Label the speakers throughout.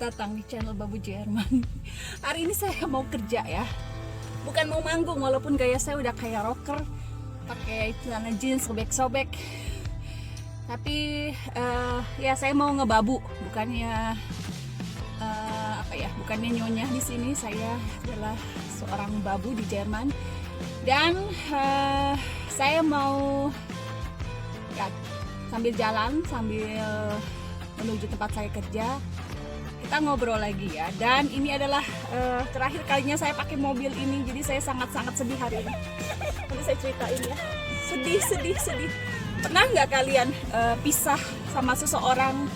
Speaker 1: Selamat datang di channel Babu Jerman. Hari ini saya mau kerja ya, bukan mau manggung, walaupun gaya saya udah kayak rocker, pakai celana jeans sobek-sobek. Tapi ya saya mau ngebabu, bukannya bukannya nyonya di sini. Saya adalah seorang babu di Jerman dan saya mau ya sambil jalan, sambil menuju tempat saya kerja, kita ngobrol lagi ya. Dan ini adalah terakhir kalinya saya pakai mobil ini, jadi saya sangat-sangat sedih hari ini. Nanti saya ceritain ya. Sedih. Pernah nggak kalian pisah sama seseorang,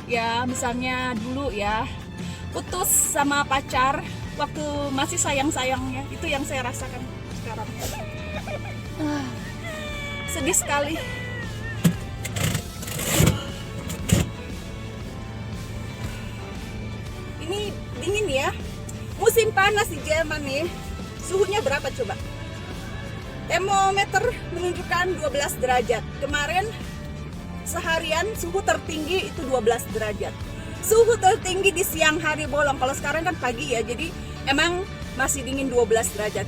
Speaker 1: ya misalnya dulu ya, putus sama pacar waktu masih sayang-sayangnya? Itu yang saya rasakan sekarang. Sedih sekali. Ini dingin ya, musim panas di Jerman nih. Suhunya berapa coba? Termometer menunjukkan 12 derajat. Kemarin seharian suhu tertinggi itu 12 derajat. Suhu tertinggi di siang hari bolong. Kalau sekarang kan pagi ya, jadi emang masih dingin 12 derajat.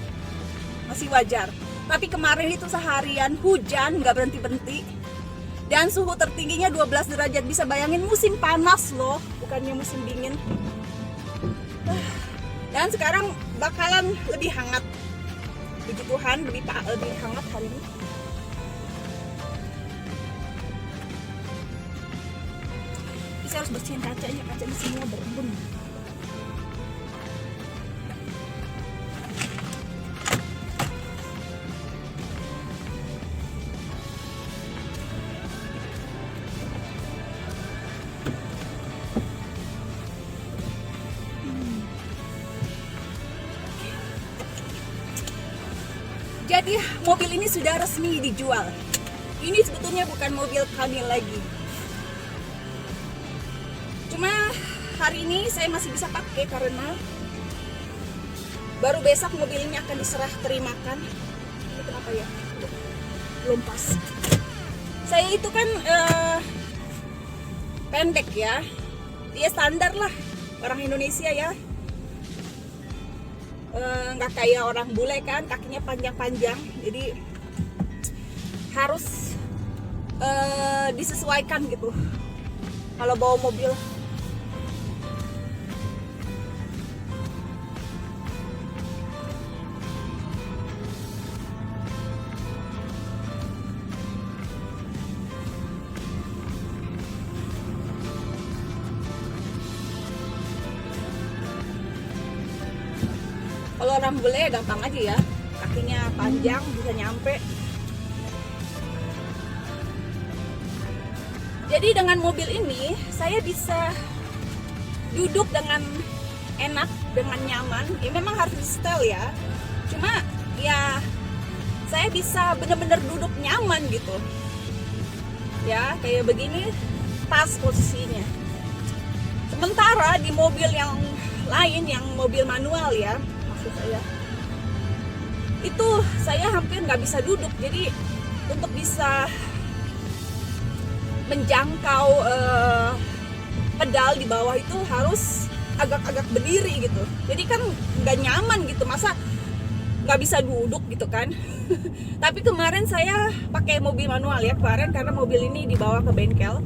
Speaker 1: Masih wajar. Tapi kemarin itu seharian hujan nggak berhenti-berhenti. Dan suhu tertingginya 12 derajat. Bisa bayangin, musim panas loh, bukannya musim dingin. Dan sekarang bakalan lebih hangat. Puji Tuhan, lebih hangat hari ini. Saya harus bersihin kacanya, kaca di semua berembun. Jadi mobil ini sudah resmi dijual. Ini sebetulnya bukan mobil kami lagi. Cuma hari ini saya masih bisa pakai karena baru besok mobil ini akan diserah terimakan. Ini kenapa ya? Belum pas. Saya itu kan pendek ya. Dia standar lah orang Indonesia ya. Nggak kayak orang bule kan, kakinya panjang-panjang, jadi harus disesuaikan gitu kalau bawa mobil. Kalau orang bule gampang aja ya, kakinya panjang bisa nyampe. Jadi dengan mobil ini saya bisa duduk dengan enak, dengan nyaman. Ya memang harus di setel ya, cuma ya saya bisa bener-bener duduk nyaman gitu. Ya kayak begini pas posisinya. Sementara di mobil yang lain, yang mobil manual ya, itu saya hampir nggak bisa duduk. Jadi untuk bisa menjangkau pedal di bawah itu harus agak-agak berdiri gitu. Jadi kan nggak nyaman gitu, masa nggak bisa duduk gitu kan. Tapi kemarin saya pakai mobil manual ya kemarin, karena mobil ini dibawa ke bengkel.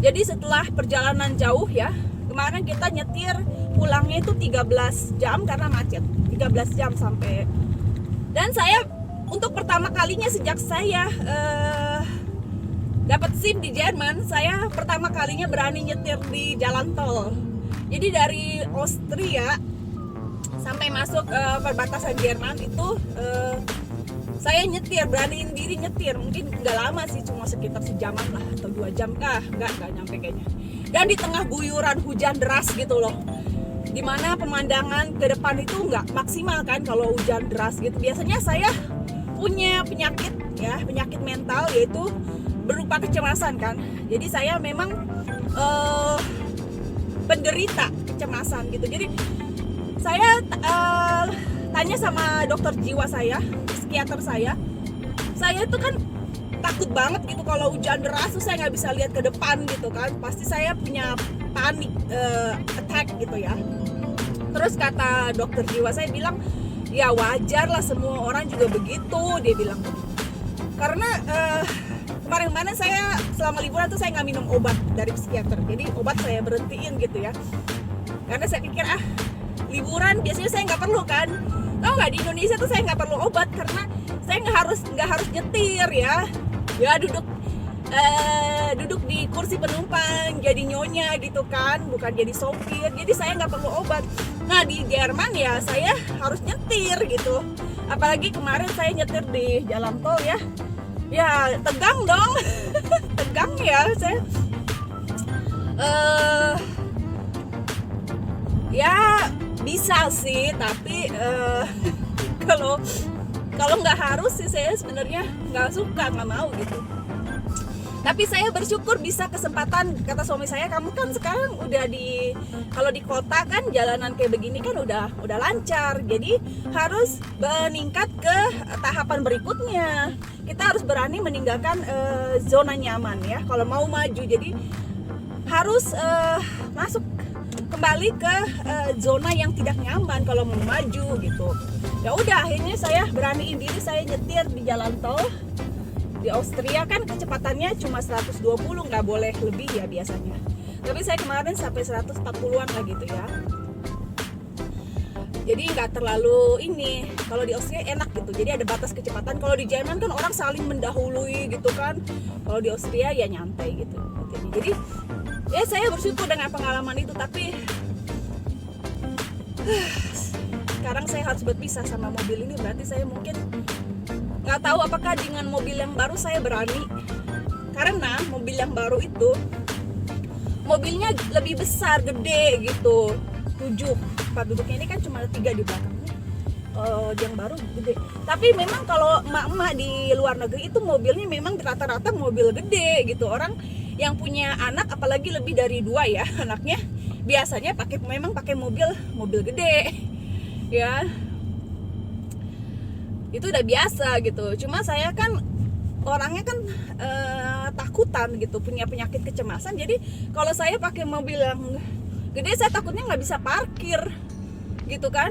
Speaker 1: Jadi setelah perjalanan jauh ya, kemarin kita nyetir pulangnya itu 13 jam karena macet. 13 jam sampai. Dan saya untuk pertama kalinya sejak saya dapat SIM di Jerman, saya pertama kalinya berani nyetir di jalan tol. Jadi dari Austria sampai masuk perbatasan Jerman itu saya nyetir, beraniin diri nyetir. Mungkin nggak lama sih, cuma sekitar sejaman lah atau 2 jam. Nggak nyampe kayaknya. Dan di tengah guyuran hujan deras gitu loh, dimana pemandangan ke depan itu nggak maksimal kan kalau hujan deras gitu. Biasanya saya punya penyakit ya, penyakit mental, yaitu berupa kecemasan kan. Jadi saya memang penderita kecemasan gitu. Jadi saya tanya sama dokter jiwa saya, psikiater saya itu kan takut banget gitu kalau hujan deras tuh saya nggak bisa lihat ke depan gitu kan. Pasti saya punya panik attack gitu ya. Terus kata dokter jiwa saya bilang, ya wajar lah, semua orang juga begitu, dia bilang. Karena kemarin-kemarin saya selama liburan tuh saya nggak minum obat dari psikiater, jadi obat saya berhentiin gitu ya. Karena saya pikir liburan biasanya saya nggak perlu kan. Tahu nggak, di Indonesia tuh saya nggak perlu obat karena saya nggak harus nyetir ya. Ya duduk di kursi penumpang jadi nyonya gitu kan, bukan jadi sopir, jadi saya nggak perlu obat. Nah di Jerman ya saya harus nyetir gitu, apalagi kemarin saya nyetir di jalan tol ya tegang dong. Tegang ya saya ya bisa sih, tapi kalau nggak harus sih saya sebenarnya nggak suka, nggak mau gitu. Tapi saya bersyukur bisa kesempatan, kata suami saya, kamu kan sekarang udah kalau di kota kan jalanan kayak begini kan udah lancar, jadi harus meningkat ke tahapan berikutnya. Kita harus berani meninggalkan zona nyaman ya kalau mau maju, jadi harus masuk kembali ke zona yang tidak nyaman kalau mau maju gitu. Ya udah, akhirnya saya beraniin diri, saya nyetir di jalan tol. Di Austria kan kecepatannya cuma 120, nggak boleh lebih ya biasanya. Tapi saya kemarin sampai 140-an lah gitu ya. Jadi nggak terlalu ini. Kalau di Austria enak gitu, jadi ada batas kecepatan. Kalau di Jerman kan orang saling mendahului gitu kan. Kalau di Austria ya nyantai gitu. Jadi ya saya bersyukur dengan pengalaman itu. Tapi sekarang saya harus berpisah sama mobil ini, berarti saya mungkin nggak tahu apakah dengan mobil yang baru saya berani, karena mobil yang baru itu mobilnya lebih besar, gede gitu, 7 tempat duduknya, ini kan cuma 3 di belakangnya. Yang baru gede, tapi memang kalau emak-emak di luar negeri itu mobilnya memang rata-rata mobil gede gitu. Orang yang punya anak, apalagi lebih dari 2 ya anaknya, biasanya memang pakai mobil gede ya. Itu udah biasa gitu. Cuma saya kan orangnya kan takutan gitu, punya penyakit kecemasan. Jadi kalau saya pakai mobil yang gede, saya takutnya nggak bisa parkir gitu kan.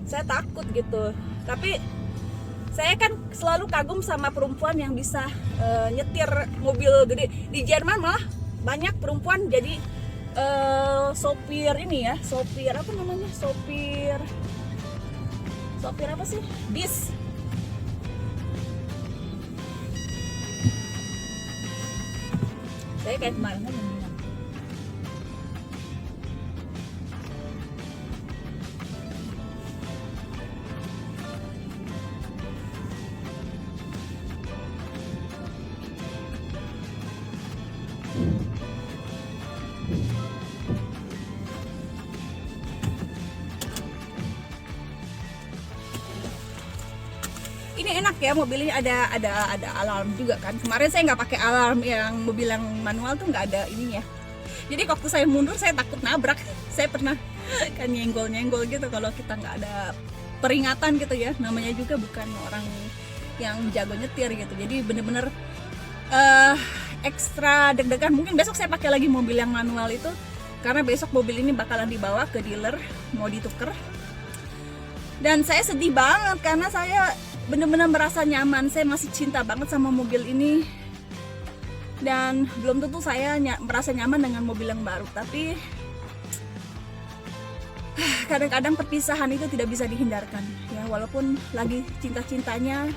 Speaker 1: Saya takut gitu. Tapi saya kan selalu kagum sama perempuan yang bisa nyetir mobil gede. Di Jerman malah banyak perempuan jadi sopir ini ya, sopir apa namanya, sopir apa sih, bis. Saya kayak kemarin kan yang bilang, ini enak ya, mobil ini ada alarm juga kan. Kemarin saya nggak pakai alarm, yang mobil yang manual tuh nggak ada ininya. Jadi waktu saya mundur saya takut nabrak. Saya pernah kan nyenggol gitu kalau kita nggak ada peringatan gitu ya. Namanya juga bukan orang yang jago nyetir gitu. Jadi bener-bener ekstra deg-degan. Mungkin besok saya pakai lagi mobil yang manual itu, karena besok mobil ini bakalan dibawa ke dealer mau dituker. Dan saya sedih banget karena saya benar-benar merasa nyaman, saya masih cinta banget sama mobil ini, dan belum tentu saya merasa nyaman dengan mobil yang baru. Tapi kadang-kadang perpisahan itu tidak bisa dihindarkan ya, walaupun lagi cinta-cintanya,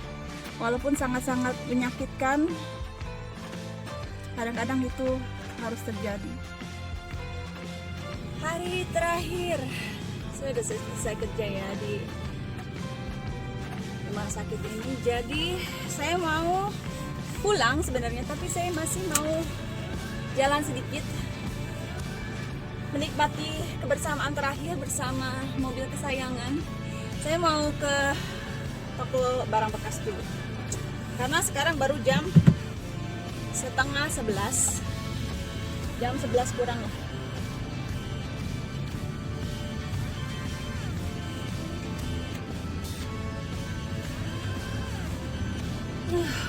Speaker 1: walaupun sangat-sangat menyakitkan, kadang-kadang itu harus terjadi. Hari terakhir saya udah selesai kerja ya di rumah sakit ini, jadi saya mau pulang sebenarnya, tapi saya masih mau jalan sedikit, menikmati kebersamaan terakhir bersama mobil kesayangan. Saya mau ke toko barang bekas dulu, karena sekarang baru jam 10:30, jam 11 kurang lah.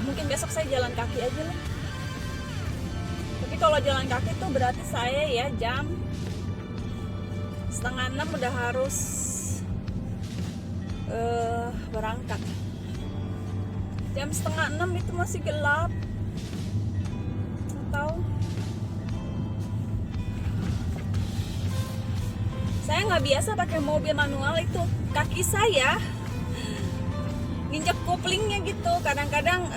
Speaker 1: Mungkin besok saya jalan kaki aja lah. Tapi kalau jalan kaki tuh berarti saya ya jam 5:30 udah harus berangkat. Jam 5:30 itu masih gelap. Atau saya nggak biasa pakai mobil manual itu, kaki saya nginjek koplingnya gitu. Kadang-kadang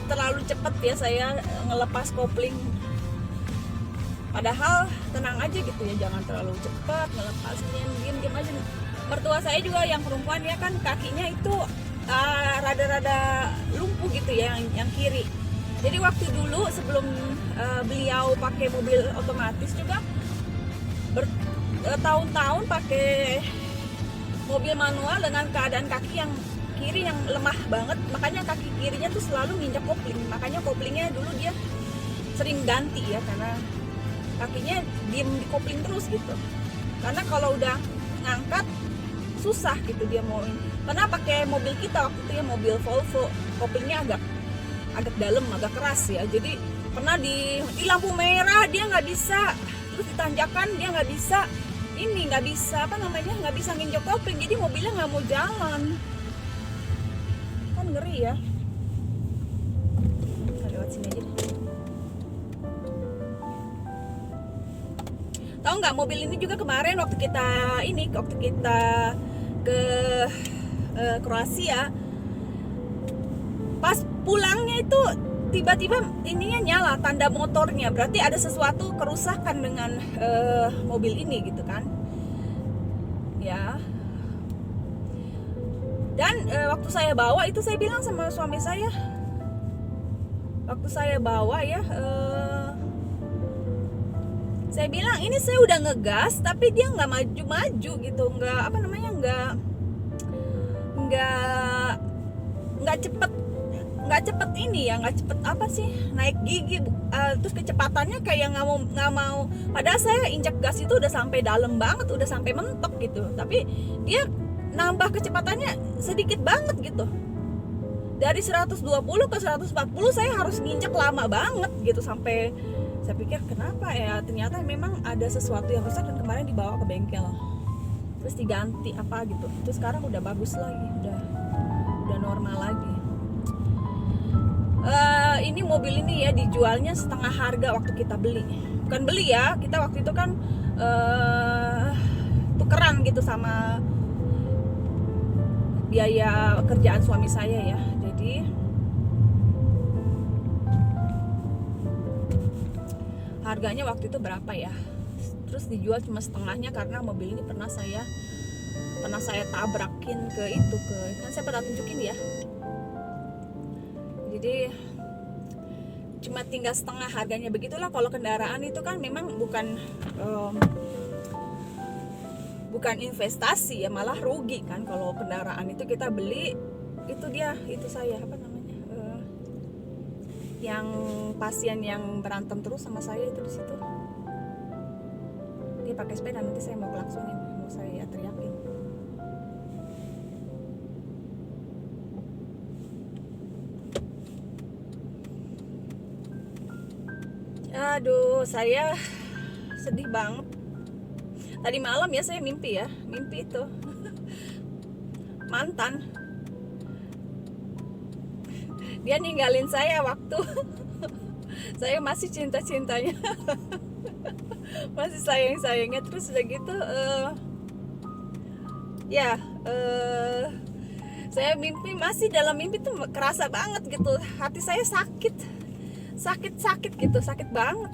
Speaker 1: terlalu cepat ya saya ngelepas kopling. Padahal tenang aja gitu ya, jangan terlalu cepat ngelepasnya, diam-diam aja. Mertua saya juga yang perempuan ya kan kakinya itu rada-rada lumpuh gitu ya, yang kiri. Jadi waktu dulu sebelum beliau pakai mobil otomatis juga bertahun-tahun pakai mobil manual dengan keadaan kaki yang kiri yang lemah banget, makanya kaki kirinya tuh selalu nginjak kopling. Makanya koplingnya dulu dia sering ganti ya, karena kakinya diem di kopling terus gitu. Karena kalau udah ngangkat susah gitu dia mau. Pernah pakai mobil kita waktu itu ya, mobil Volvo, koplingnya agak dalam, agak keras ya. Jadi pernah di lampu merah dia nggak bisa, terus di tanjakan dia nggak bisa, nggak bisa nginjak kopling. Jadi mobilnya nggak mau jalan, kan ngeri ya. Kita lewat sini aja deh. Tahu nggak, mobil ini juga kemarin waktu kita ke Kroasia, pas pulangnya itu tiba-tiba ininya nyala tanda motornya, berarti ada sesuatu kerusakan dengan mobil ini gitu kan ya. Dan waktu saya bawa itu, saya bilang sama suami saya, waktu saya bawa ya, saya bilang ini saya udah ngegas tapi dia nggak maju-maju gitu, nggak cepet ini ya, nggak cepet naik gigi, terus kecepatannya kayak nggak mau. Padahal saya injak gas itu udah sampai dalam banget, udah sampai mentok gitu, tapi dia nambah kecepatannya sedikit banget gitu. Dari 120 ke 140 saya harus nginjak lama banget gitu, sampai saya pikir kenapa ya, ternyata memang ada sesuatu yang rusak dan kemarin dibawa ke bengkel terus diganti apa gitu. Terus sekarang udah bagus lagi, udah normal lagi. Ini mobil ini ya dijualnya setengah harga waktu kita beli. Bukan beli ya, kita waktu itu kan tukeran gitu sama biaya kerjaan suami saya ya. Jadi harganya waktu itu berapa ya, terus dijual cuma setengahnya karena mobil ini pernah saya tabrakin kan saya pernah tunjukin ya. Jadi cuma tinggal setengah harganya, begitulah kalau kendaraan itu kan memang bukan investasi ya, malah rugi kan kalau kendaraan itu kita beli. Itu saya yang pasien yang berantem terus sama saya itu di situ, dia pakai sepeda, nanti saya mau kelaksongin, mau saya teriakin. Aduh, saya sedih banget. Tadi malam ya saya mimpi itu mantan dia ninggalin saya waktu saya masih cinta-cintanya masih sayang-sayangnya. Terus udah gitu saya mimpi, masih dalam mimpi tuh kerasa banget gitu, hati saya sakit gitu, sakit banget.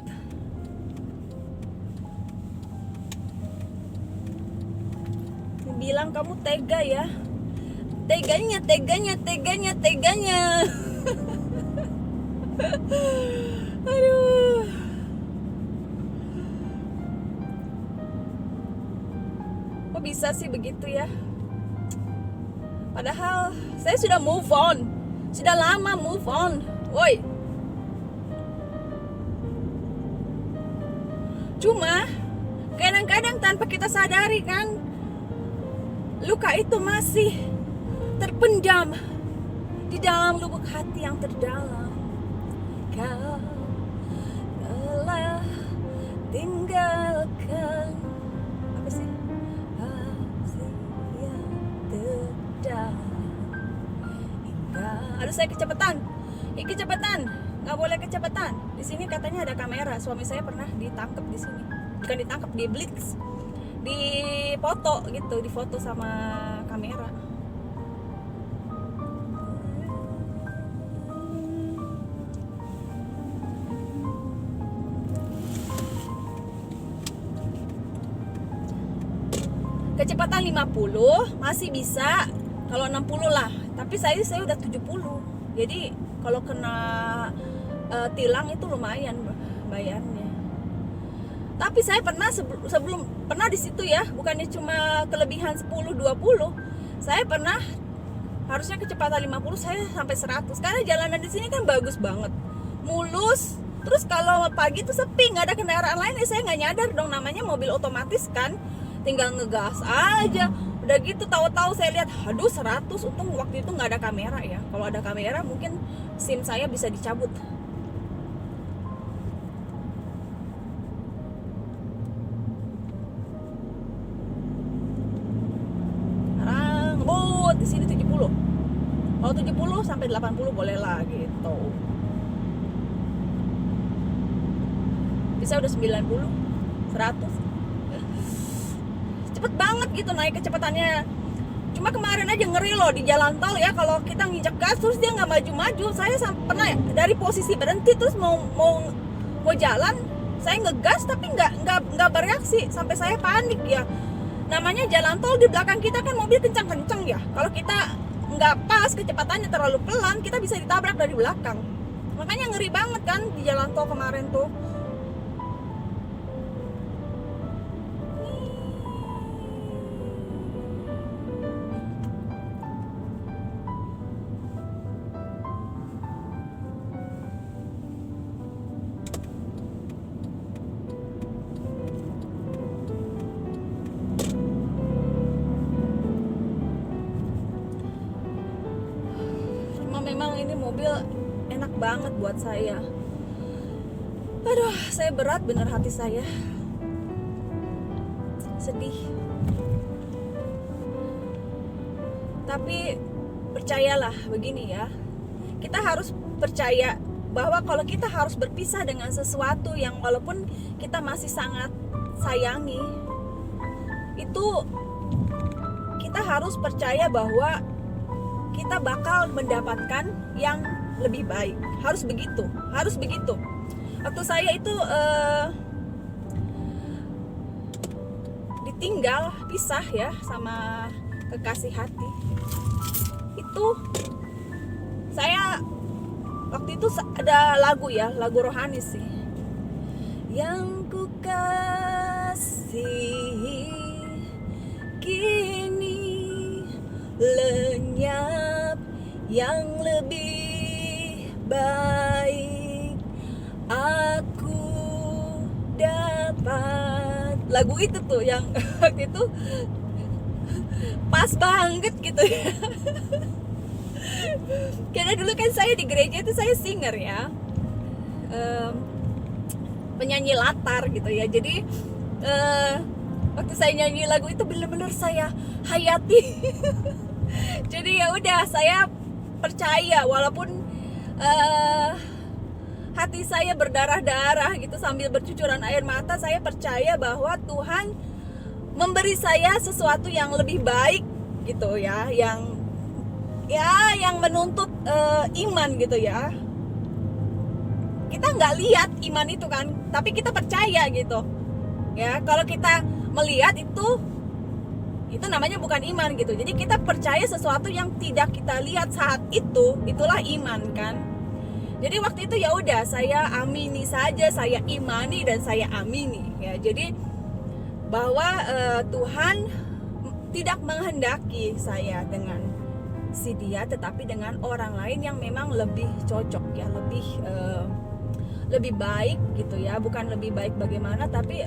Speaker 1: Bilang kamu tega ya, teganya aduh, kok bisa sih begitu ya? Padahal saya sudah move on, sudah lama move on, woi. Cuma kadang-kadang tanpa kita sadari kan, luka itu masih terpendam di dalam lubuk hati yang terdalam. Kau telah tinggalkan apa sih hasil yang terdalam hingga. Aduh, saya kecepatan. Kecepatan, nggak boleh kecepatan. Di sini katanya ada kamera. Suami saya pernah ditangkap di sini. Bukan ditangkap, di blitz, di foto gitu, di foto sama kamera. Kecepatan 50 masih bisa, kalau 60 lah. Tapi saya udah 70. Jadi kalau kena tilang itu lumayan bayarnya. Tapi saya pernah sebelum pernah di situ ya, bukannya cuma kelebihan 10-20. Saya pernah harusnya kecepatan 50, saya sampai 100. Karena jalanan di sini kan bagus banget. Mulus. Terus kalau pagi tuh sepi, nggak ada kendaraan lain, ya saya nggak nyadar dong, namanya mobil otomatis kan. Tinggal ngegas aja. Udah gitu tahu-tahu saya lihat, aduh 100. Untung waktu itu nggak ada kamera ya. Kalau ada kamera mungkin SIM saya bisa dicabut. Sekarang ngebut di sini 70. Kalau 70 sampai 80 boleh lah gitu. Bisa udah 90, 100. Cepet banget gitu naik kecepatannya. Cuma kemarin aja ngeri loh di jalan tol ya, kalau kita nginjek gas terus dia nggak maju-maju. Saya pernah dari posisi berhenti terus mau jalan, saya ngegas tapi nggak bereaksi, sampai saya panik ya. Namanya jalan tol, di belakang kita kan mobil kencang-kencang ya. Kalau kita nggak pas kecepatannya terlalu pelan, kita bisa ditabrak dari belakang. Makanya ngeri banget kan di jalan tol kemarin tuh. Memang ini mobil enak banget buat saya. Aduh, saya berat bener hati saya. Sedih. Tapi percayalah begini ya. Kita harus percaya bahwa kalau kita harus berpisah dengan sesuatu yang walaupun kita masih sangat sayangi, itu kita harus percaya bahwa kita bakal mendapatkan yang lebih baik. Harus begitu. Waktu saya itu ditinggal, pisah ya sama kekasih hati, itu saya waktu itu ada lagu ya, lagu rohani sih, yang ku kasih kini lenyap, yang lebih baik aku dapat. Lagu itu tuh yang waktu itu pas banget gitu ya. Karena dulu kan saya di gereja itu saya singer ya, penyanyi latar gitu ya. Jadi waktu saya nyanyi lagu itu benar-benar saya hayati. Jadi ya udah, saya percaya walaupun hati saya berdarah-darah gitu sambil bercucuran air mata, saya percaya bahwa Tuhan memberi saya sesuatu yang lebih baik gitu ya, yang menuntut iman gitu ya. Kita nggak lihat iman itu kan, tapi kita percaya gitu ya. Kalau kita melihat itu namanya bukan iman gitu. Jadi kita percaya sesuatu yang tidak kita lihat saat itu, itulah iman kan. Jadi waktu itu ya udah, saya amini saja, saya imani dan saya amini ya. Jadi bahwa Tuhan tidak menghendaki saya dengan si dia, tetapi dengan orang lain yang memang lebih cocok ya, lebih baik gitu ya. Bukan lebih baik bagaimana, tapi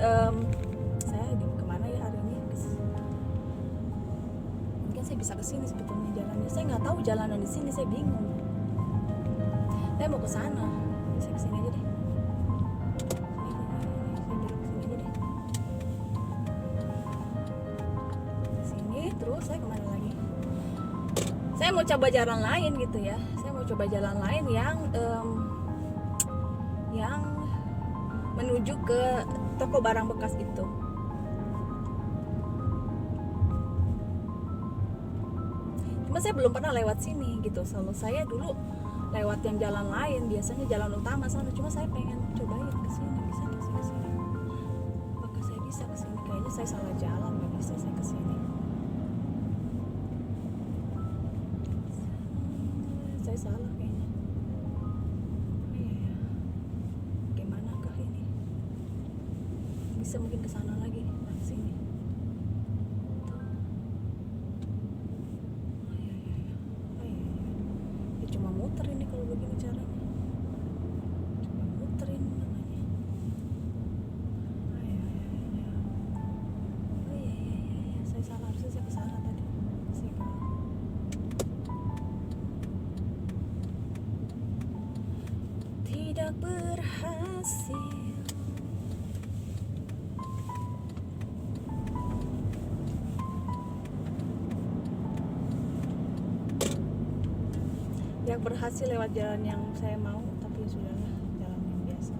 Speaker 1: saya kemana ya hari ini? Mungkin saya bisa kesini sebetulnya jalannya. Saya nggak tahu jalanan di sini, saya bingung. Saya mau ke sana, saya kesini aja deh. Ini. saya mau coba jalan lain gitu ya. Saya mau coba jalan lain yang menuju ke toko barang bekas itu. Cuma saya belum pernah lewat sini gitu. Selalu saya dulu lewat yang jalan lain, biasanya jalan utama sana. Cuma saya pengen cobain ke sini, bisa nggak sih ke sini? Apakah saya bisa ke sini? Kayaknya saya salah jalan, nggak bisa saya ke sini. Saya salah kayaknya. Iya. Gimana kah ini? Bisa mungkin ke sana lagi, nah ke sini. Cuma muter ini kalau begini caranya, cuma muterin namanya. Iya, saya salah, harusnya saya ke sana tadi. Saya tidak berhasil. Yang berhasil lewat jalan yang saya mau, tapi sudahlah, jalan yang biasa.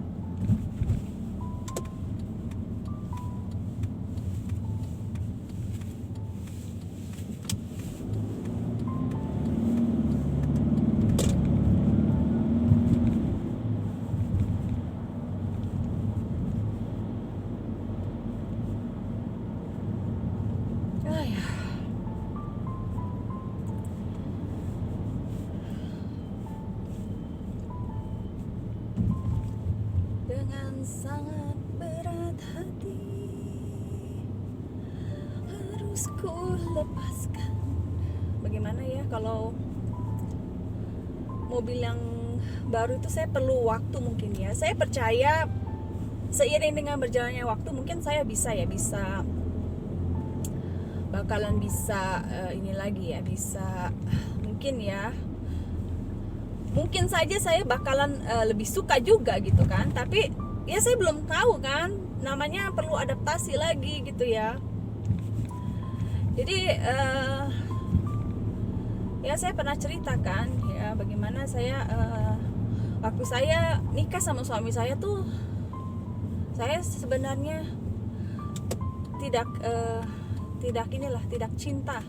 Speaker 1: Dengan sangat berat hati harus ku lepaskan. Bagaimana ya kalau mobil yang baru itu saya perlu waktu mungkin ya. Saya percaya seiring dengan berjalannya waktu mungkin saya bakalan bisa ini lagi ya, bisa mungkin saja saya bakalan lebih suka juga gitu kan. Tapi ya saya belum tahu kan, namanya perlu adaptasi lagi gitu ya. Jadi ya saya pernah ceritakan ya bagaimana saya waktu saya nikah sama suami saya tuh, saya sebenarnya tidak cinta,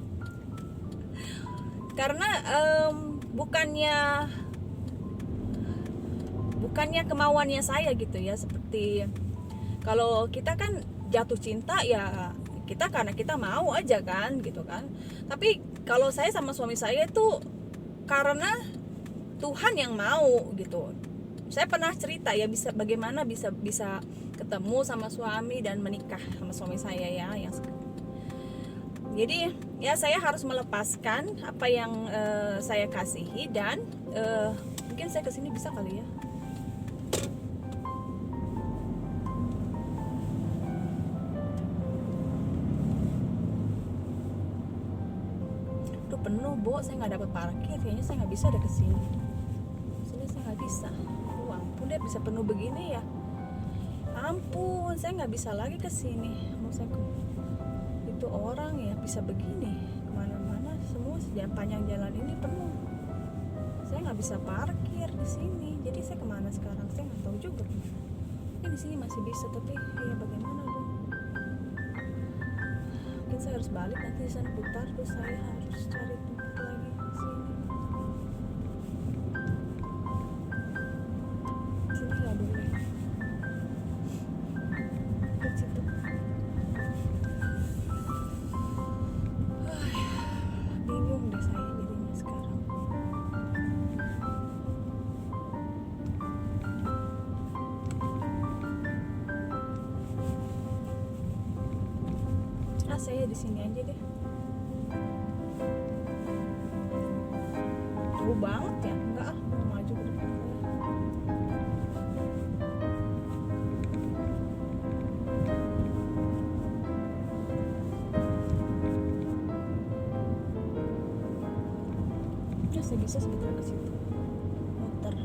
Speaker 1: karena bukannya kemauannya saya gitu ya. Seperti kalau kita kan jatuh cinta ya kita karena kita mau aja kan gitu kan. Tapi kalau saya sama suami saya itu karena Tuhan yang mau gitu. Saya pernah cerita ya bagaimana bisa ketemu sama suami dan menikah sama suami saya ya yang jadi ya saya harus melepaskan apa yang saya kasihi dan mungkin saya kesini bisa kali ya. Aduh penuh saya nggak dapat parkir, kayaknya saya nggak bisa ada kesini. Sini saya nggak bisa. Ampun dia bisa penuh begini ya. Ampun saya nggak bisa lagi kesini. Mau saya itu orang ya bisa begini kemana-mana, semua sepanjang jalan ini penuh. Saya nggak bisa parkir di sini, jadi saya kemana sekarang? Saya nggak tahu juga kemana. Ini di sini masih bisa, tapi ya bagaimana dong? Mungkin saya harus balik nanti di sana putar, terus saya harus cari tempat lagi di sini. Sini nggak boleh. Ke situ. Bingung deh saya jadinya sekarang. Saya di sini aja deh. Jauh banget ya? Enggak mau maju ke depan saya. Ya saya bisa sebentar ke situ. Muter.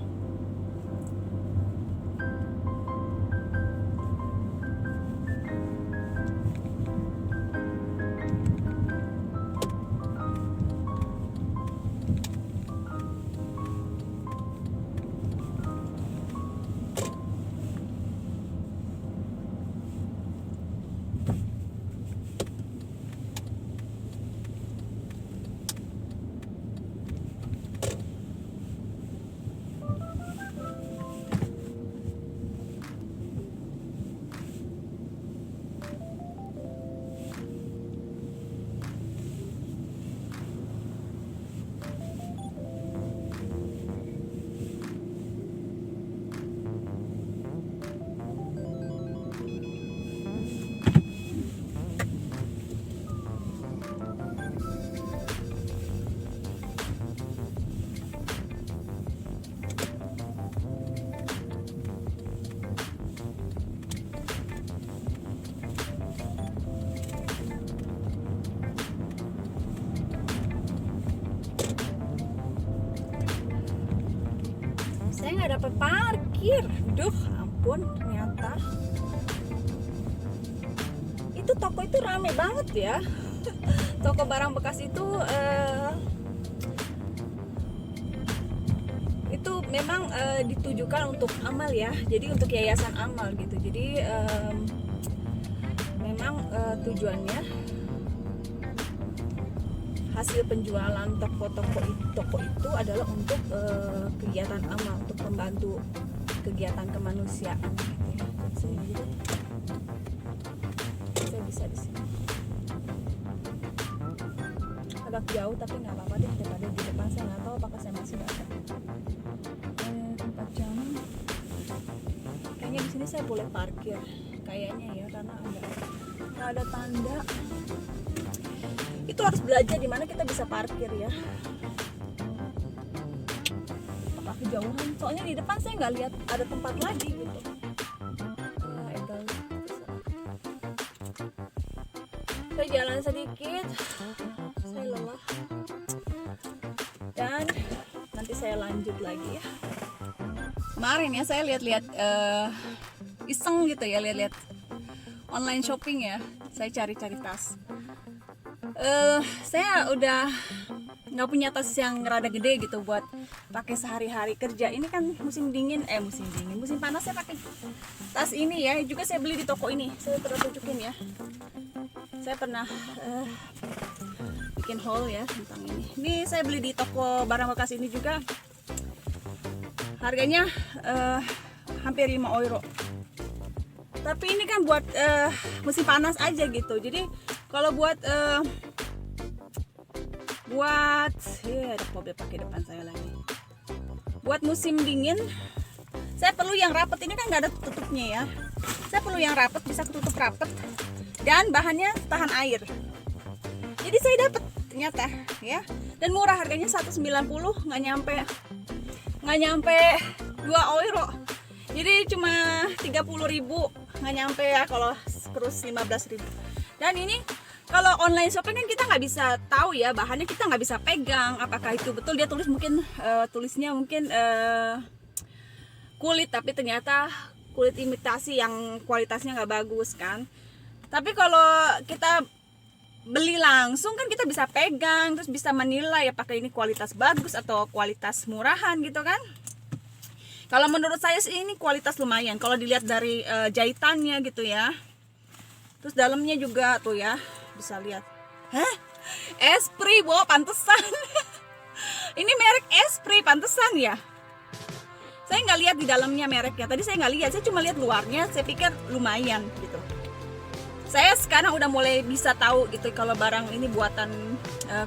Speaker 1: saya nggak dapat parkir. Duh, ampun, ternyata itu toko itu rame banget ya. Toko barang bekas itu memang ditujukan untuk amal ya, jadi untuk yayasan amal gitu. Jadi memang tujuannya hasil penjualan toko itu adalah untuk kegiatan amal, untuk membantu kegiatan kemanusiaan gitu ya. Saya bisa di sini. Agak jauh tapi nggak apa-apa deh, daripada di depan saya nggak tahu apakah saya masih dapat tempat jalan. Kayaknya di sini saya boleh parkir, kayaknya ya, karena nggak ada tanda. Itu harus belajar di mana kita bisa parkir ya. Apakah kejauhan? Soalnya di depan saya nggak lihat ada tempat lagi gitu. Saya jalan sedikit, saya lelah, dan nanti saya lanjut lagi ya. Kemarin ya saya lihat-lihat iseng gitu ya, lihat-lihat online shopping ya. Saya cari-cari tas. Saya udah nggak punya tas yang rada gede gitu buat pakai sehari-hari kerja. Ini kan musim panas saya pakai tas ini ya. Juga saya beli di toko ini. Saya pernah tunjukin ya. Saya pernah bikin haul ya tentang ini. Ini saya beli di toko barang bekas ini juga. Harganya hampir 5 euro. Tapi ini kan buat musim panas aja gitu. Jadi kalau buat ada mobil pakai depan saya lagi. Buat musim dingin, saya perlu yang rapet. Ini kan nggak ada tutupnya ya. Saya perlu yang rapet, bisa ketutup rapet, dan bahannya tahan air. Jadi saya dapat ternyata ya. Dan murah, harganya 190, nggak nyampe 2 euro. Jadi cuma 30.000, nggak nyampe ya kalau terus 15.000. Dan ini kalau online shopping kan kita nggak bisa tahu ya bahannya, kita nggak bisa pegang apakah itu betul. Dia tulis tulisnya mungkin kulit, tapi ternyata kulit imitasi yang kualitasnya nggak bagus kan. Tapi kalau kita beli langsung kan kita bisa pegang, terus bisa menilai apakah ini kualitas bagus atau kualitas murahan gitu kan. Kalau menurut saya sih ini kualitas lumayan kalau dilihat dari jahitannya gitu ya. Terus dalamnya juga tuh ya, bisa lihat. Hah? Esprit, pantesan. Ini merek Esprit, pantesan ya. Saya nggak lihat di dalamnya mereknya. Tadi saya nggak lihat, saya cuma lihat luarnya. Saya pikir lumayan gitu. Saya sekarang udah mulai bisa tahu gitu kalau barang ini buatan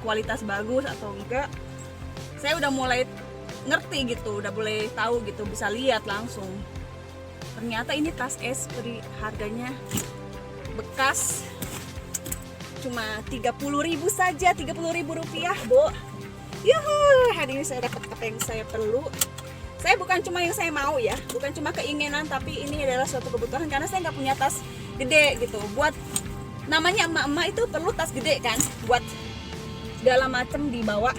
Speaker 1: kualitas bagus atau enggak. Saya udah mulai ngerti gitu, udah boleh tahu gitu, bisa lihat langsung. Ternyata ini tas Esprit, harganya bekas cuma 30.000 saja, 30.000 rupiah, Bu. Yuhu, hari ini saya dapat apa yang saya perlu. Saya bukan cuma yang saya mau ya, bukan cuma keinginan, tapi ini adalah suatu kebutuhan karena saya nggak punya tas gede gitu. Buat namanya emak-emak itu perlu tas gede kan, buat segala macam dibawa.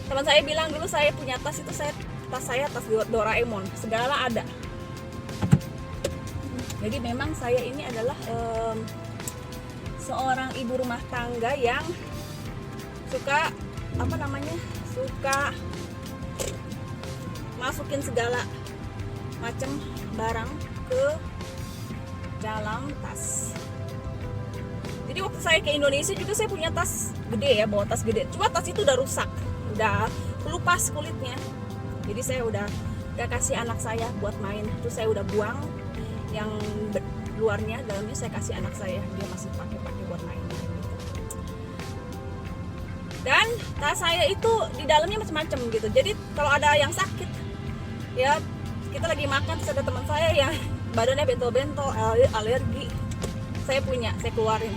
Speaker 1: Teman saya bilang dulu saya punya tas itu, tas Doraemon, segala ada. Jadi memang saya ini adalah seorang ibu rumah tangga yang suka suka masukin segala macam barang ke dalam tas. Jadi waktu saya ke Indonesia juga saya punya tas gede ya, bawa tas gede. Cuma tas itu udah rusak, udah kelupas kulitnya. Jadi saya udah kasih anak saya buat main. Terus saya udah buang yang luarnya, dalamnya saya kasih anak saya, dia masih pakai buat main gitu. Dan tas saya itu di dalamnya macam-macam gitu. Jadi kalau ada yang sakit ya, kita lagi makan terus ada teman saya yang badannya bentol-bentol, alergi, saya keluarin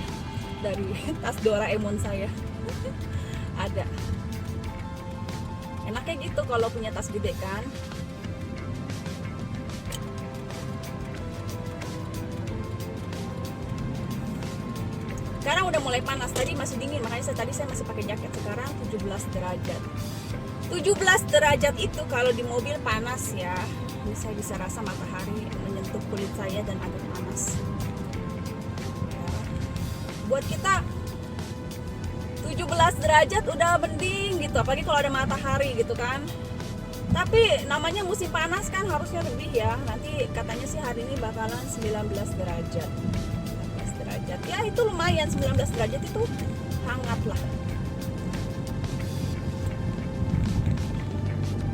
Speaker 1: dari tas Doraemon saya. Ada. Enaknya gitu kalau punya tas gede kan. Sekarang udah mulai panas, tadi masih dingin, makanya tadi saya masih pakai jaket. Sekarang 17 derajat. 17 derajat itu kalau di mobil panas ya. Saya bisa rasa matahari menyentuh kulit saya dan agak panas. Ya. Buat kita 17 derajat udah mending gitu, apalagi kalau ada matahari gitu kan. Tapi namanya musim panas kan harusnya lebih ya. Nanti katanya sih hari ini bakalan 19 derajat. 19 derajat. Ya itu lumayan, 19 derajat itu hangat lah.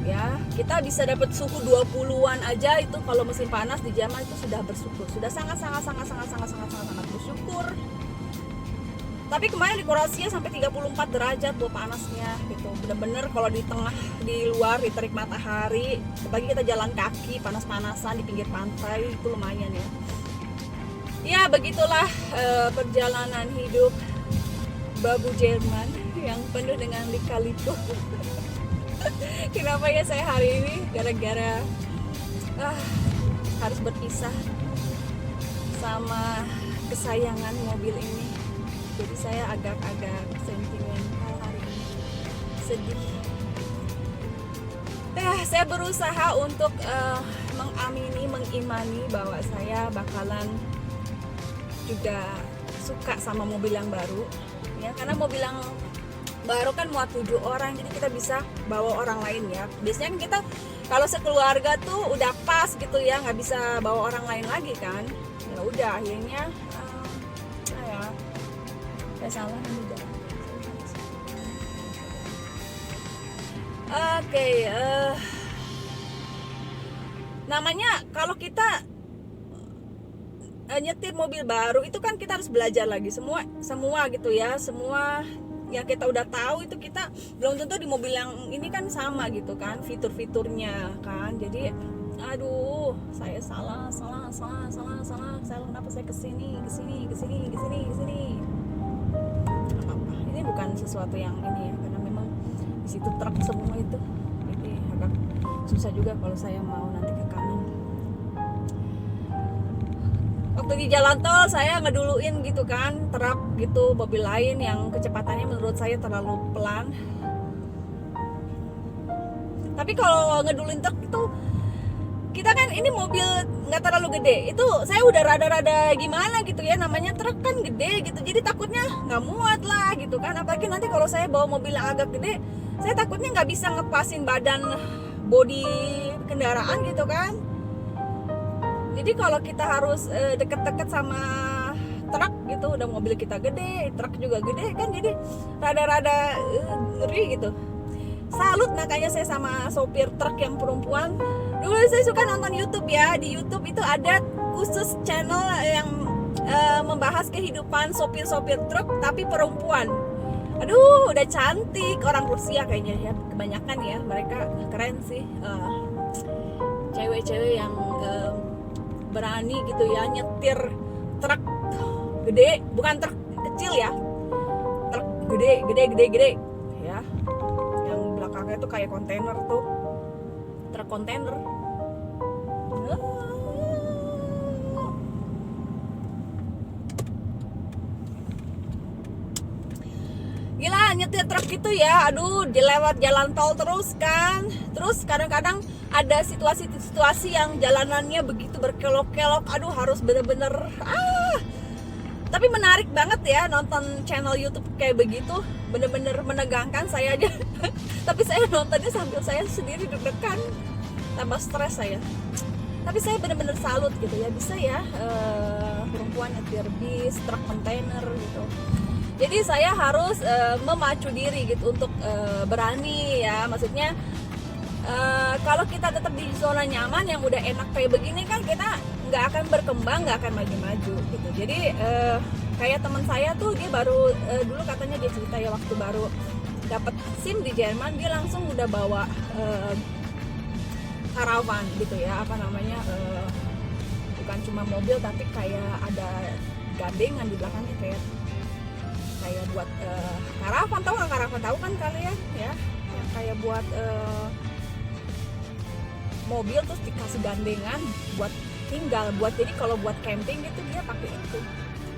Speaker 1: Ya, kita bisa dapat suhu 20-an aja itu kalau musim panas di Jerman itu sudah bersyukur. Sudah sangat bersyukur. Tapi kemarin di Kroasia sampai 34 derajat loh panasnya gitu. Bener-bener kalau di tengah, di luar, di terik matahari, apalagi kita jalan kaki panas-panasan di pinggir pantai, itu lumayan ya. Ya begitulah perjalanan hidup babu Jerman yang penuh dengan lika-liku. Kenapa ya saya hari ini gara-gara harus berpisah sama kesayangan mobil ini. Jadi saya agak-agak sentimental hari ini, sedih. Saya berusaha untuk mengimani bahwa saya bakalan juga suka sama mobil yang baru, ya karena mobil yang baru kan muat 7 orang, jadi kita bisa bawa orang lain ya. Biasanya kan kita kalau sekeluarga tuh udah pas gitu ya, nggak bisa bawa orang lain lagi kan. Ya udah akhirnya saya salah juga. Oke, namanya kalau kita nyetir mobil baru itu kan kita harus belajar lagi semua gitu ya, semua yang kita udah tahu itu kita belum tentu di mobil yang ini kan sama gitu kan fitur-fiturnya kan. Jadi aduh saya salah kenapa saya kesini apa ini bukan sesuatu yang ini ya, karena memang di situ truk semua itu, jadi agak susah juga kalau saya mau nanti ke kanan. Waktu di jalan tol saya ngeduluin gitu kan truk gitu, mobil lain yang kecepatannya menurut saya terlalu pelan. Tapi kalau ngeduluin truk itu kita kan ini mobil nggak terlalu gede, itu saya udah rada-rada gimana gitu ya, namanya truk kan gede gitu, jadi takutnya nggak muat lah gitu kan. Apalagi nanti kalau saya bawa mobil yang agak gede, saya takutnya nggak bisa ngepasin badan bodi kendaraan gitu kan. Jadi kalau kita harus deket-deket sama truk gitu, udah mobil kita gede, truk juga gede kan, jadi rada-rada ngeri gitu. Salut makanya saya sama sopir truk yang perempuan. Dulu saya suka nonton YouTube ya, di YouTube itu ada khusus channel yang membahas kehidupan sopir-sopir truk tapi perempuan. Aduh, udah cantik, orang Rusia kayaknya ya, kebanyakan ya, mereka keren sih. Cewek-cewek yang berani gitu ya nyetir truk gede, bukan truk kecil ya, truk gede ya, yang belakangnya tuh kayak kontainer tuh, truk kontainer. Gila nyetir truk gitu ya, aduh dilewat jalan tol terus kan. Terus kadang-kadang ada situasi-situasi yang jalanannya begitu berkelok-kelok, aduh harus bener-bener tapi menarik banget ya nonton channel YouTube kayak begitu, bener-bener menegangkan saya aja. Tapi saya nontonnya sambil saya sendiri deg-degan, tambah stres saya. Tapi saya bener-bener salut gitu ya, bisa ya perempuan nyetir bis, truk kontainer gitu. Jadi saya harus memacu diri gitu untuk berani ya, maksudnya kalau kita tetap di zona nyaman yang udah enak kayak begini kan, kita nggak akan berkembang, nggak akan maju-maju gitu. Jadi kayak teman saya tuh, dia baru dulu katanya dia cerita ya, waktu baru dapat SIM di Jerman, dia langsung udah bawa karavan gitu ya, apa namanya, bukan cuma mobil tapi kayak ada gandengan di belakangnya, kayak buat karavan. Tahu nggak karavan? Tahu kan kalian ya, yang kayak buat mobil terus dikasih gandengan buat tinggal, buat jadi kalau buat camping gitu dia pakai itu,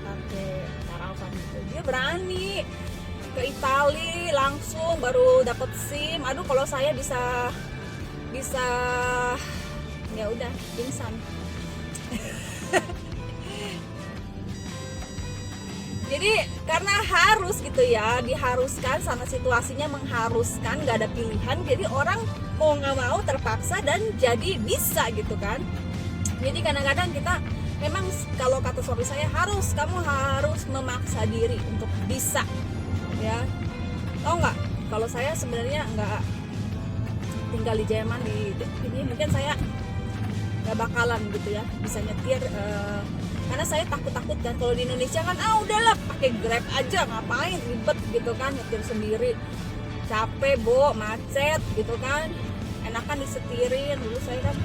Speaker 1: pakai karavan gitu. Dia berani ke Itali langsung baru dapet SIM. Aduh, kalau saya bisa ya udah pingsan. Jadi karena harus gitu ya, diharuskan, sama situasinya mengharuskan, nggak ada pilihan, jadi orang mau nggak mau terpaksa dan jadi bisa gitu kan. Jadi kadang-kadang kita memang, kalau kata suami saya, kamu harus memaksa diri untuk bisa ya. Tau nggak, kalau saya sebenarnya nggak tinggal di Jerman ini mungkin saya nggak bakalan gitu ya bisa nyetir, karena saya takut kan. Kalau di Indonesia kan udahlah pakai Grab aja, ngapain ribet gitu kan, nyetir sendiri capek, macet gitu kan, enakan disetirin. Dulu saya kan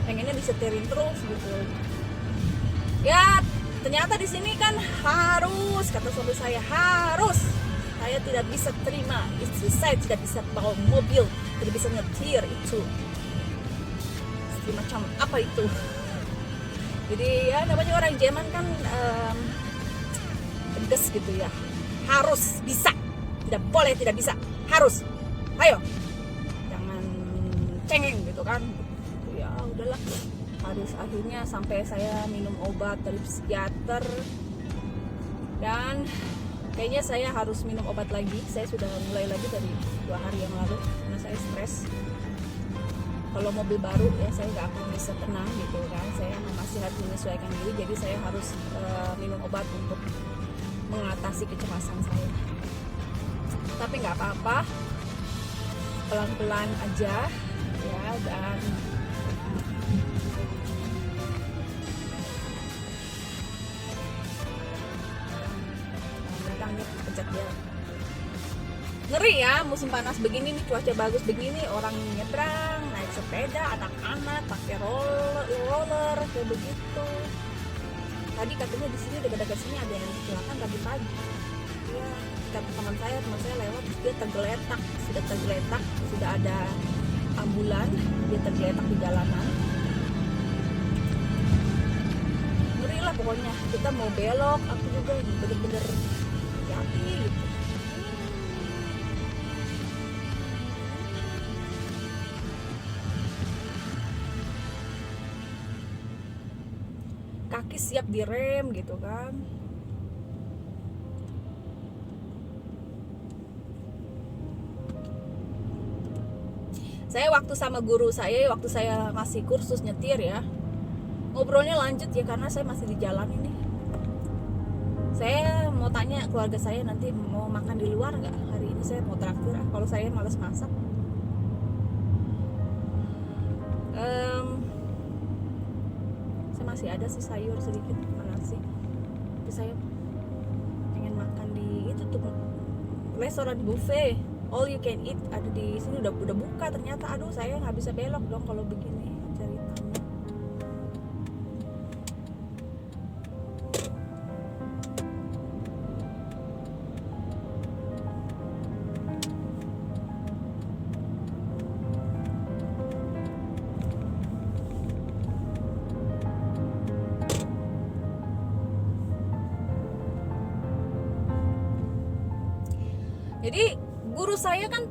Speaker 1: pengennya disetirin terus gitu ya. Ternyata di sini kan harus, kata suami saya, saya tidak bisa terima itu, saya tidak bisa bawa mobil, tidak bisa nyetir itu macam apa itu. Jadi ya namanya orang Jerman kan tegas gitu ya, harus bisa, tidak boleh tidak bisa, harus, ayo jangan cengeng gitu kan. Ya udahlah, harus. Akhirnya sampai saya minum obat dari psikiater, dan kayaknya saya harus minum obat lagi. Saya sudah mulai lagi dari 2 hari yang lalu karena saya stres. Kalau mobil baru ya saya nggak akan bisa tenang gitu kan, saya masih harus menyesuaikan diri, jadi saya harus minum obat untuk mengatasi kecemasan saya. Tapi nggak apa-apa, pelan-pelan aja ya. Dan metangnya pencet dia. Ngeri ya, musim panas begini nih, cuaca bagus begini, orang nyebrang, naik sepeda, anak-anak pakai roller kayak begitu. Tadi katanya di sini dekat-dekat sini ada yang kecelakaan tadi pagi. Ya, kata teman saya lewat, dia tergeletak, sudah ada ambulan, dia tergeletak di jalanan. Ngeri lah pokoknya. Kita mau belok, aku juga bener-bener hati gitu. Kaki siap direm gitu kan. Saya waktu sama guru saya, waktu saya masih kursus nyetir ya, ngobrolnya lanjut ya, karena saya masih di jalan ini. Saya mau tanya keluarga saya nanti mau makan di luar nggak hari ini, saya mau traktir. Kalau saya malas masak. Masih ada sih sayur sedikit, nasi. Tapi saya pengen makan di itu tuh restoran buffet, all you can eat, ada di sini udah buka ternyata. Aduh, saya nggak bisa belok dong kalau begini ceritanya. Jadi guru saya kan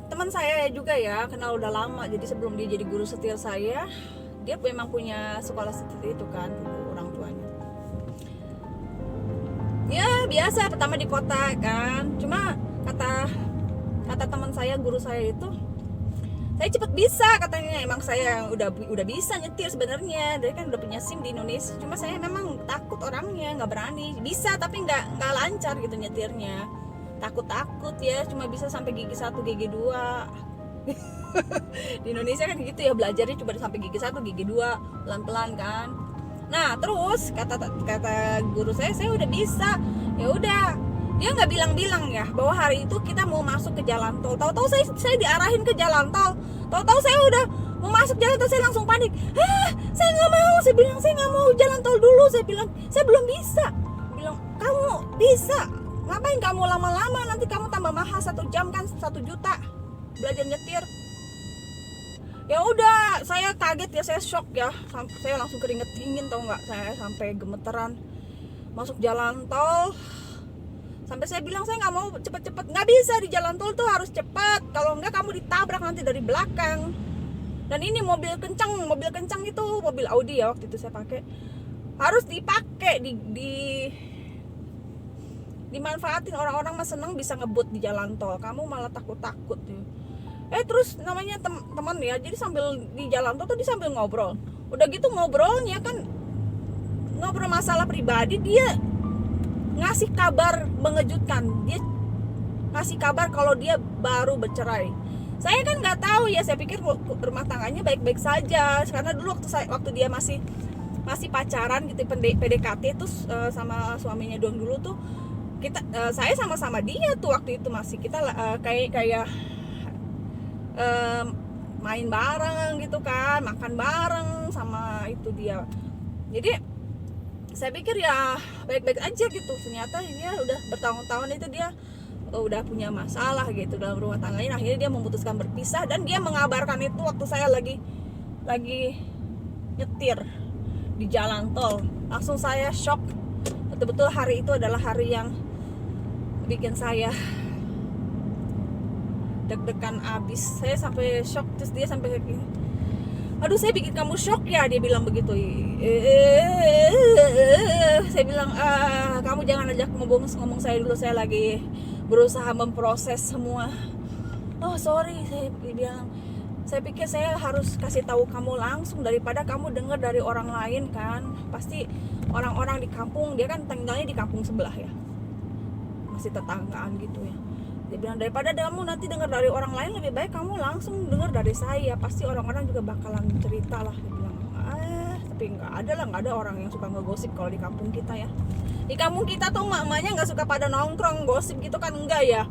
Speaker 1: teman saya juga ya, kenal udah lama. Jadi sebelum dia jadi guru setir saya, dia memang punya sekolah setir itu kan, orang tuanya. Ya biasa, pertama di kota kan. Cuma kata teman saya, guru saya itu, saya cepet bisa katanya. Emang saya udah bisa nyetir sebenarnya, dia kan udah punya SIM di Indonesia. Cuma saya memang takut orangnya, nggak berani. Bisa tapi nggak lancar gitu nyetirnya. Takut ya, cuma bisa sampai gigi 1, gigi 2. Di Indonesia kan gitu ya, belajarnya cuma sampai gigi 1, gigi 2, pelan-pelan kan. Nah terus kata guru saya udah bisa. Ya udah, dia nggak bilang ya bahwa hari itu kita mau masuk ke jalan tol. Tahu-tahu saya diarahin ke jalan tol. Tahu-tahu saya udah mau masuk jalan tol, saya langsung panik. Saya nggak mau, saya bilang saya nggak mau jalan tol dulu. Saya bilang saya belum bisa. Bilang kamu bisa. Ngapain kamu lama-lama, nanti kamu tambah mahal 1 jam kan 1 juta belajar nyetir. Ya udah, saya kaget ya, saya shock ya, saya langsung keringet dingin, tau nggak, saya sampai gemeteran. Masuk jalan tol, Sampai saya bilang saya nggak mau cepet-cepet, nggak bisa di jalan tol tuh harus cepat, kalau enggak kamu ditabrak nanti dari belakang. Dan ini mobil kencang itu mobil Audi ya, waktu itu saya pakai, harus dipakai dimanfaatin. Orang-orang mah seneng bisa ngebut di jalan tol, kamu malah takut-takut ya. Terus namanya teman ya, jadi sambil di jalan tol tuh dia sambil ngobrol. Udah gitu ngobrolnya kan ngobrol masalah pribadi, dia ngasih kabar mengejutkan. Dia ngasih kabar kalau dia baru bercerai. Saya kan nggak tahu ya, saya pikir rumah tangganya baik-baik saja. Karena dulu waktu dia masih pacaran gitu, PDKT tuh sama suaminya dulu tuh saya sama-sama dia tuh waktu itu masih kita kayak main bareng gitu kan, makan bareng sama itu dia. Jadi saya pikir ya baik-baik aja gitu. Ternyata dia udah bertahun-tahun itu dia udah punya masalah gitu dalam rumah tangganya. Akhirnya dia memutuskan berpisah, dan dia mengabarkan itu waktu saya lagi nyetir di jalan tol. Langsung saya shock. Betul-betul hari itu adalah hari yang bikin saya deg-degan abis. Saya sampai shock, terus dia sampai kayak gini, aduh saya bikin kamu shock ya, dia bilang begitu. Saya bilang kamu jangan ajak ngomong saya dulu, saya lagi berusaha memproses semua. Oh sorry, saya bilang, saya pikir saya harus kasih tahu kamu langsung daripada kamu dengar dari orang lain kan. Pasti orang-orang di kampung, dia kan tinggalnya di kampung sebelah ya, masih tetanggaan gitu ya. Dia bilang daripada kamu nanti dengar dari orang lain, lebih baik kamu langsung dengar dari saya, pasti orang-orang juga bakalan cerita lah. Dia bilang tapi nggak ada orang yang suka ngegosip kalau di kampung kita ya. Di kampung kita tuh emak-emaknya nggak suka pada nongkrong gosip gitu kan, enggak ya.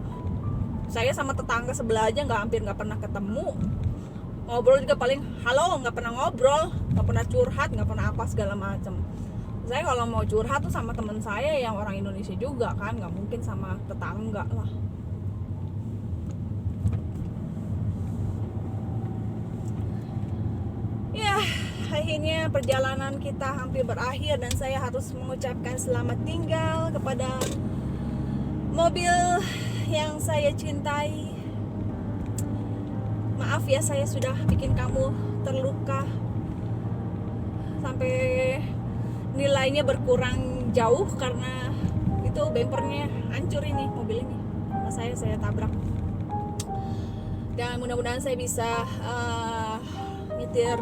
Speaker 1: Saya sama tetangga sebelah aja hampir nggak pernah ketemu. Ngobrol juga paling halo, nggak pernah ngobrol, nggak pernah curhat, nggak pernah apa segala macam. Saya kalau mau curhat tuh sama teman saya yang orang Indonesia juga kan, nggak mungkin sama tetangga lah. Ya, akhirnya perjalanan kita hampir berakhir dan saya harus mengucapkan selamat tinggal kepada mobil yang saya cintai. Maaf ya, saya sudah bikin kamu terluka sampai nilainya berkurang jauh karena itu bempernya hancur, ini mobil ini sama saya tabrak. Dan mudah-mudahan saya bisa nyetir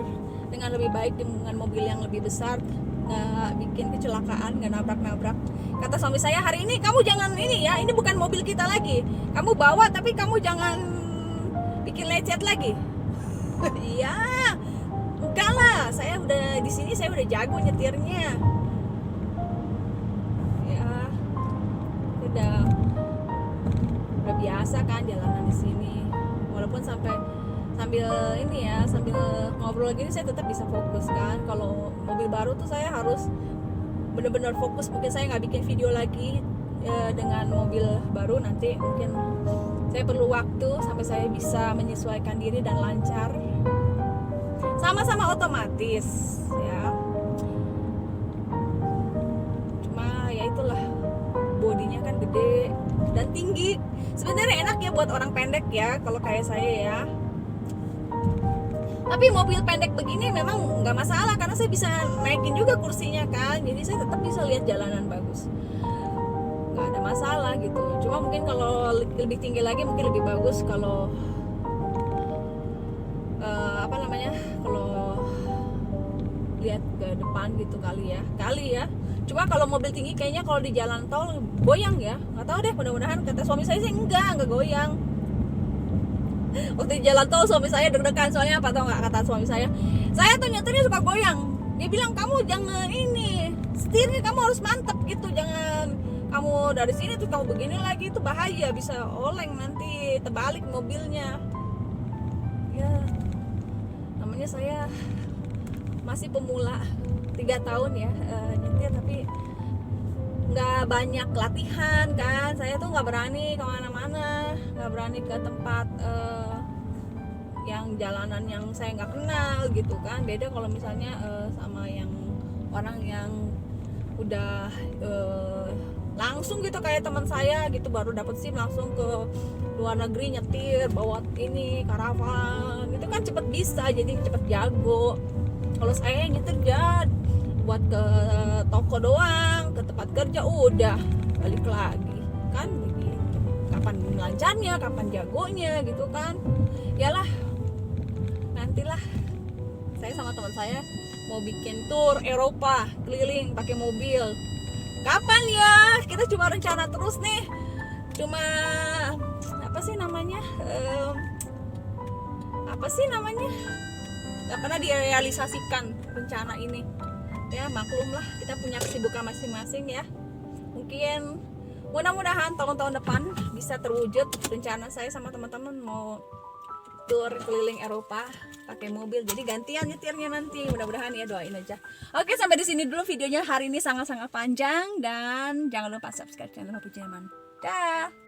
Speaker 1: dengan lebih baik dengan mobil yang lebih besar, nggak bikin kecelakaan, nggak nabrak. Kata suami saya, hari ini kamu jangan ini ya, ini bukan mobil kita lagi, kamu bawa tapi kamu jangan bikin lecet lagi. Iya, enggak lah, saya udah di sini, saya udah jago nyetirnya. Ya, udah biasa kan jalanan di sini. Walaupun sambil ngobrol gini saya tetap bisa fokus kan. Kalau mobil baru tuh saya harus benar-benar fokus. Mungkin saya nggak bikin video lagi dengan mobil baru, nanti mungkin saya perlu waktu sampai saya bisa menyesuaikan diri dan lancar. Sama-sama otomatis ya, cuma ya itulah, bodinya kan gede dan tinggi. Sebenarnya enak ya buat orang pendek ya, kalau kayak saya ya. Tapi mobil pendek begini memang nggak masalah karena saya bisa naikin juga kursinya kan, jadi saya tetap bisa lihat jalanan bagus, nggak ada masalah gitu. Cuma mungkin kalau lebih tinggi lagi mungkin lebih bagus kalau kalau lihat ke depan gitu kali ya. Cuma kalau mobil tinggi kayaknya kalau di jalan tol goyang ya, nggak tahu deh, mudah-mudahan. Kata suami saya sih enggak goyang. Waktu di jalan tol suami saya deg-degan, soalnya apa tau nggak kata suami saya tuh nyetirnya suka goyang. Dia bilang kamu jangan ini, setirnya kamu harus mantep gitu, jangan kamu dari sini tuh kamu begini lagi, itu bahaya, bisa oleng nanti terbalik mobilnya. Ya namanya saya masih pemula 3 tahun ya nyetir, tapi nggak banyak latihan kan. Saya tuh nggak berani kemana-mana, nggak berani ke tempat yang jalanan yang saya nggak kenal gitu kan. Beda kalau misalnya sama yang orang yang udah langsung gitu kayak teman saya gitu, baru dapat SIM langsung ke luar negeri nyetir bawa ini karavan itu kan cepet bisa, jadi cepet jago. Kalau saya nyetir ya buat ke toko doang, ke tempat kerja udah balik lagi kan begitu. Kapan lancarnya, kapan jagonya gitu kan. Yalah, nantilah saya sama teman saya mau bikin tour Eropa keliling pakai mobil. Kapan ya? Kita cuma rencana terus nih. Cuma apa sih namanya? Gak pernah direalisasikan rencana ini. Ya maklum lah, kita punya kesibukan masing-masing ya. Mungkin mudah-mudahan tahun-tahun depan bisa terwujud rencana saya sama teman-teman mau tour keliling Eropa pakai mobil. Jadi gantian nyetirnya nanti. Mudah-mudahan ya, doain aja. Oke, sampai di sini dulu videonya hari ini, sangat-sangat panjang, dan jangan lupa subscribe channel Papu Jerman. Dah.